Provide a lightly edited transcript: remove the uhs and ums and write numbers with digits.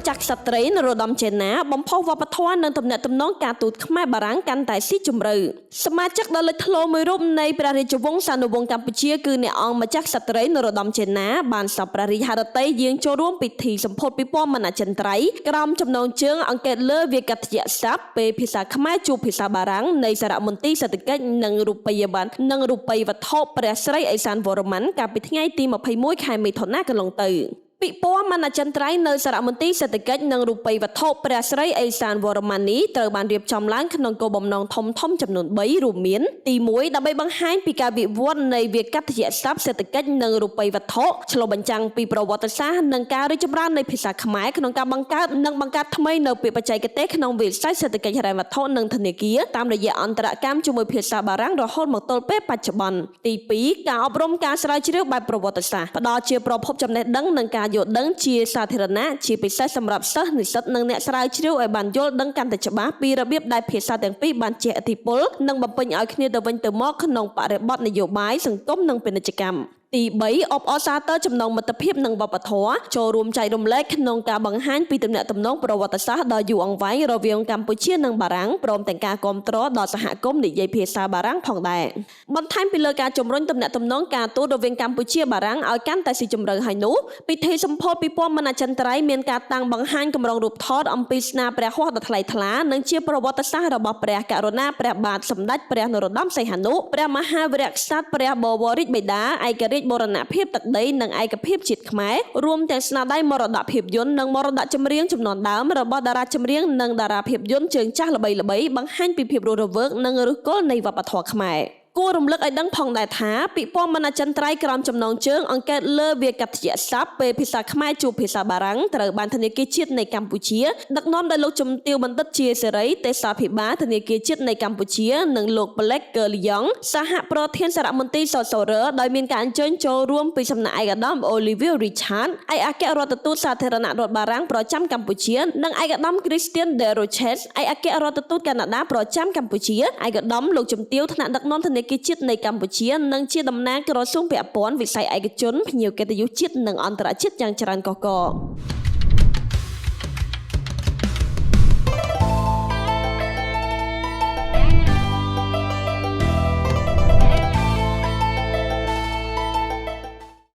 ចាក់សត្រីនរោត្តមចេណាបំផុសវប្បធម៌និងទំនាក់ទំនងការទូតខ្មែរបារាំងកាន់តែស៊ីជម្រៅសមាជិកដ៏លេចធ្លោមួយរូបនៃព្រះរាជវង្សានុវង្សកម្ពុជាគឺអ្នកអង្គម្ចាស់សត្រីនរោត្តមចេណាបានសពព្រះរាជហឫទ័យយាងចូលរួមពិធីសម្ពោធពិព័រណ៍មហាចិន្ត្រៃយ៍ក្រោមចំណងជើងអង្គិតលើវាក្យស័ព្ទពេលភាសាខ្មែរជួបភាសាបារាំងនៃសារមន្ទីរសេដ្ឋកិច្ចនិងរូបិយប័ណ្ណនិងរូបិយវត្ថុព្រះស្រីឥសានវរ្ម័នកាលពីថ្ងៃទី21ខែមិថុនាកន្លងទៅពិព័រណ៍មហាចិន្ត្រៃយ៍នៅសារមន្ទីរសេដ្ឋកិច្ចនិងរូបិយវត្ថុព្រះស្រីឥសានវរ្ម័ននេះត្រូវបានរៀបចំឡើងក្នុងគោលបំណងធំៗចំនួន3រួមមានទី1ដើម្បីបង្ហាញពីការវិវត្តនៃវាក្យស័ព្ទសេដ្ឋកិច្ចនិងរូបិយវត្ថុឆ្លុះបញ្ចាំងពីប្រវត្តិសាស្ត្រនិងការរីកចម្រើននៃភាសាខ្មែរក្នុងការបង្កើតថ្មីនៅពាក្យបច្ចេកទេសក្នុងវិស័យសេដ្ឋកិច្ចហិរញ្ញវត្ថុនិងធនាគារតាមរយៈអន្តរកម្មជាមួយភាសាបារាំងរហូតមកទល់ពេលបច្ចុប្បន្នទី2ការអប់រំការស្រាវជ្រាវបែបប្រវត្តិសាស្ត្រផ្ដល់ជាប្រភពចំណេះដឹងនិងការយល់ដឹងជាសាធារណៈជាពិសេសសម្រាប់សិស្សនិស្សិតនិងអ្នកស្រាវជ្រាវឲ្យបានយល់ដឹងកាន់តែច្បាស់ពីរបៀបដែលភាសាទាំងពីរបានជះឥទ្ធិពលនិងបំពេញឲ្យគ្នាទៅវិញទៅមកក្នុងបរិបទនយោបាយសង្គមនិងពាណិជ្ជកម្មទី3អបអរសាទរចំណងមិត្តភាពនិងវប្បធម៌ចូលរួមចែករំលែកក្នុងការបង្ហាញពីទំនាក់ទំនងប្រវត្តិសាស្ត្រដ៏យូរអង្វែងរវាងកម្ពុជានិងបារាំងព្រមទាំងការគាំទ្រដល់សហគមន៍និយាយភាសាបារាំងផងដែរបន្ថែមពីលើការជំរុញទំនាក់ទំនងការទូតរវាងកម្ពុជាបារាំងឲ្យកាន់តែស៊ីជម្រៅហើយនោះពិធីសម្ពោធពិព័រណ៍មហាចិន្ត្រៃយ៍មានការតាំងបង្ហាញកម្រងរូបថតអំពីស្នាព្រះហស្ថដ៏ថ្លៃថ្លានិងជាប្រវត្តិសាស្ត្ររបស់ព្រះករុណាព្រះបាទសម្ដេចព្រះនរោត្តមសីហនុព្រះមហាវីរក្សត្រព្រះបវររាជបិតាឯករាជ្យបូរណភាពទឹកដីនិងឯកភាពជាតិខ្មែររួមទាំងស្នាដៃមរតកភាពយន្តនិងមរតកចម្រៀងជំនាន់ដើមរបស់តារាចម្រៀងនិងតារាភាពយន្តជើងចាស់ល្បីៗបង្ហាញពីភាពរស់រវើកនិងឫសគល់នៃវប្បធម៌ខ្មែរគួររំលឹកឲ្យដឹងផងដែរថាពិព័រណ៍មហាចិន្ត្រៃយ៍ក្រោមចំណងជើងអង្គិតលើវាក្យស័ព្ទពេលភាសាខ្មែរជួបភាសាបារាំងត្រូវបានធនាគារជាតិនៃកម្ពុជាដឹកនាំដោយលោកជំទាវបណ្ឌិតជាសេរីទេសាភិបាលធនាគារជាតិនៃកម្ពុជានិងលោកប្លេកកើលីយ៉ង់សហប្រធានសារមន្ទីរសសរដោយមានការអញ្ជើញចូលរួមពីសំណាក់ឯកឧត្តមអូលីវីរីឆាតឯកអគ្គរដ្ឋទូតសាធារណរដ្ឋបារាំងប្រចាំកម្ពុជានិងឯកឧត្តមគ្រីស្ទៀនដេរ៉ូឆេសឯកអគ្គរដ្ឋទូតកាណាដាប្រចាំកម្ពុជាឯកឧត្តមលោកជំទាវថ្នាក់ដឹកនាំធនាគារជាតិនៃកម្ពុជានិងជាតំណាងក្រសួងពាក់ព័ន្ធវិស័យឯកជនភ្ញៀវកិត្តិយសជាតិនិងអន្តរជាតិយ៉ាងច្រើនកុះករ